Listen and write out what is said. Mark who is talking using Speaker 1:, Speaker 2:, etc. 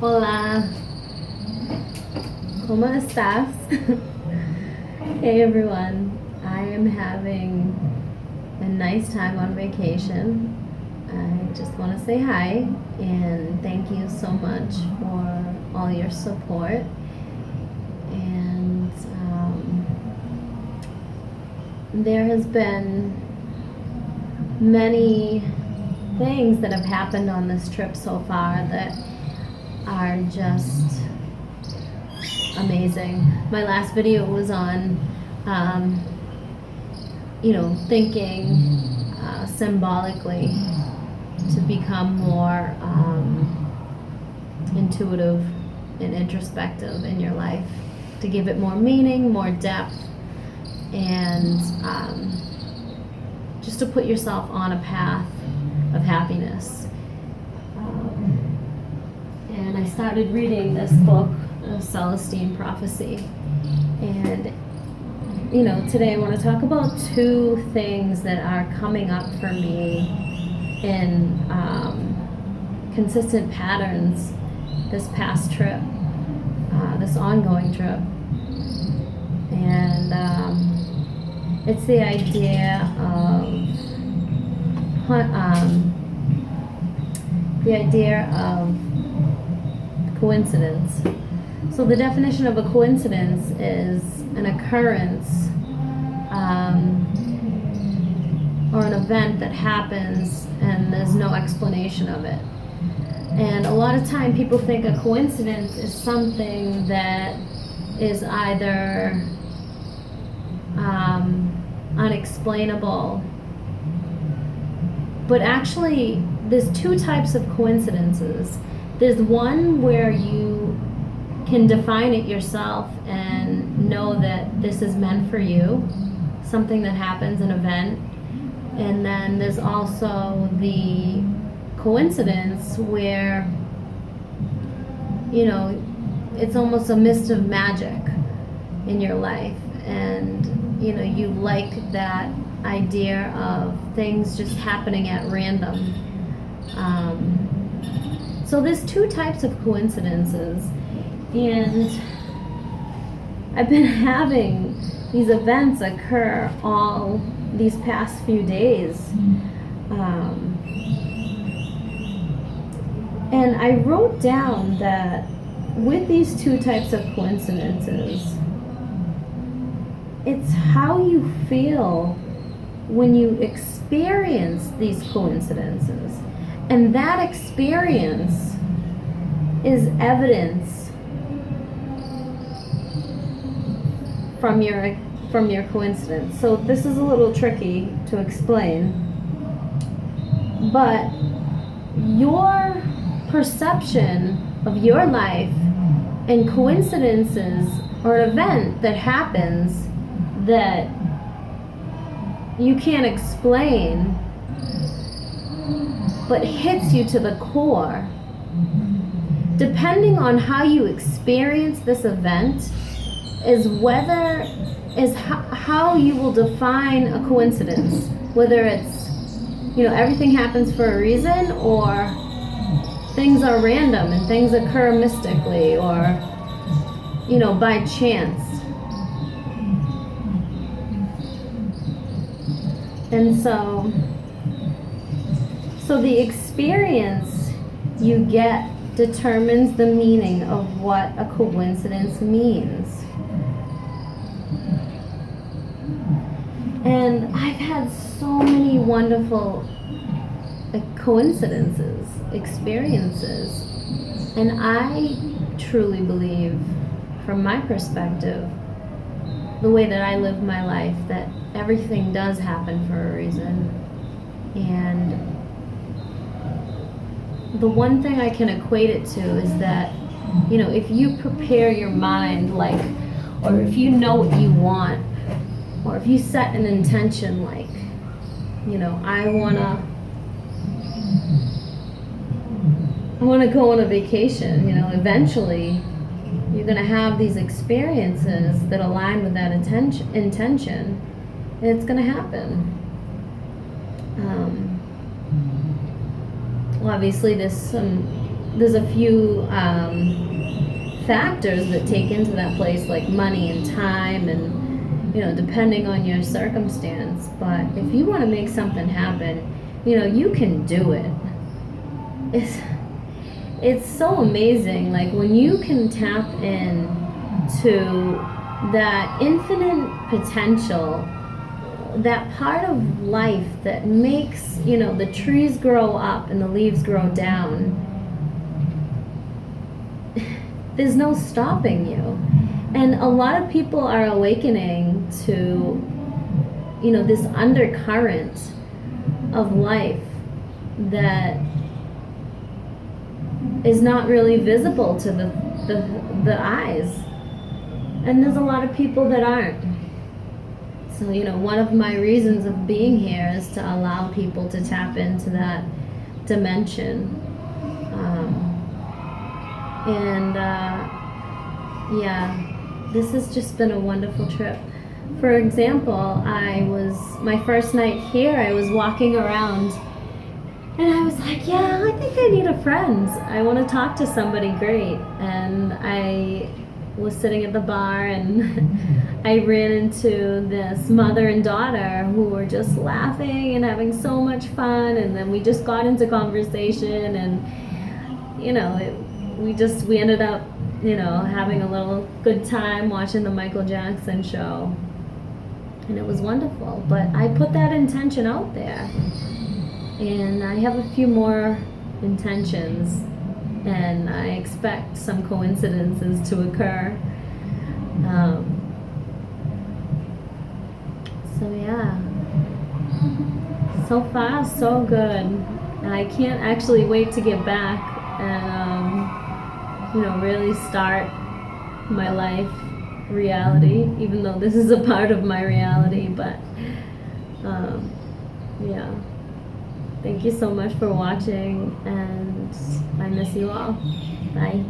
Speaker 1: Hola, ¿cómo estás? Hey everyone, I am having a nice time on vacation. I just want to say hi and thank you so much for all your support. And there has been many things that have happened on this trip so far that are just amazing. My last video was on, thinking symbolically to become more intuitive and introspective in your life, to give it more meaning, more depth, and just to put yourself on a path of happiness. And I started reading this book, Celestine Prophecy. And, today I want to talk about two things that are coming up for me in consistent patterns this past trip, this ongoing trip. And it's the idea of coincidence. So the definition of a coincidence is an occurrence or an event that happens and there's no explanation of it. And a lot of time people think a coincidence is something that is either unexplainable, but actually there's two types of coincidences. There's one where you can define it yourself and know that this is meant for you, something that happens, an event. And then there's also the coincidence where, it's almost a mist of magic in your life. And, you like that idea of things just happening at random. So there's two types of coincidences, and I've been having these events occur all these past few days. And I wrote down that with these two types of coincidences, it's how you feel when you experience these coincidences. And that experience is evidence from your coincidence. So this is a little tricky to explain, but your perception of your life and coincidences or an event that happens that you can't explain but hits you to the core, depending on how you experience this event, is how you will define a coincidence. Whether it's, everything happens for a reason, or things are random and things occur mystically, or, by chance. And so the experience you get determines the meaning of what a coincidence means. And I've had so many wonderful coincidences, experiences, and I truly believe, from my perspective, the way that I live my life, that everything does happen for a reason. And the one thing I can equate it to is that, if you prepare your mind, or if you know what you want, or if you set an intention, I want to go on a vacation, eventually you're going to have these experiences that align with that intention, and it's going to happen. Obviously there's some there's a few factors that take into that place, like money and time, and depending on your circumstance. But if you want to make something happen, you can do it. It's so amazing, like when you can tap in to that infinite potential, that part of life that makes the trees grow up and the leaves grow down. There's no stopping you. And a lot of people are awakening to this undercurrent of life that is not really visible to the eyes. And there's a lot of people that aren't. So, one of my reasons of being here is to allow people to tap into that dimension. This has just been a wonderful trip. For example, my first night here, I was walking around and I was like, yeah, I think I need a friend. I want to talk to somebody great. And I was sitting at the bar and I ran into this mother and daughter who were just laughing and having so much fun, and then we just got into conversation, and we ended up having a little good time watching the Michael Jackson show, and it was wonderful. But I put that intention out there, and I have a few more intentions, and I expect some coincidences to occur. So far so good. I can't actually wait to get back and really start my life reality, even though this is a part of my reality. But thank you so much for watching, and I miss you all. Bye.